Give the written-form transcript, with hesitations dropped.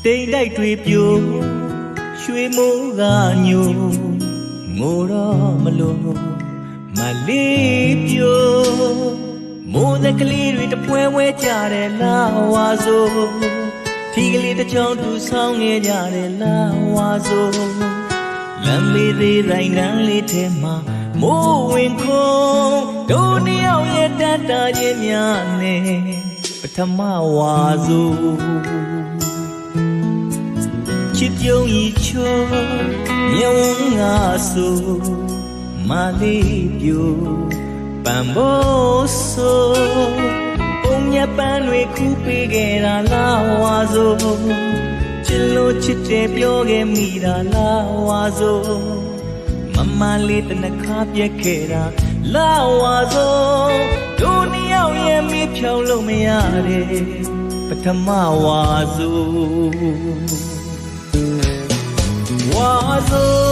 တိမ်တိုက်တွေပြိုရွှေမိုးကညိုငိုတော့မလို့မလေးပြိုမိုးသက်ကလေးတွေတပွဲဝဲကြတယ်လားဝါဆိုထီကလေးတစ်ချောင်းသူဆောင်းခဲ့ကြတယ်လားဝါဆိုလမ်းလေးသေးတိုင်းနန်းလေးထဲမှာမိုးဝင်ခုံတို့နှစ်ယောက်ရဲ့တတ်တာချင်းများနဲ့ပထမဝါဆိုချစ်ပြုံးဤချိုးမြဝန်းငါဆိုမလေးပြိုပန်ဖို့ဆိုပုံညပန်းတွေခူးပေးခဲ့တာလားဝါဆိုချစ်လို့ချစ်တယ်ပြောခဲ့မိတာလားဝါဆိုမမလေးတနခါပြက်ခဲ့တာလာဝါဆိုတို့နှစ်ယောက်ရဲ့မိဖြောင်းလို့မရတယ်ပထမဝါဆိုဝါဆို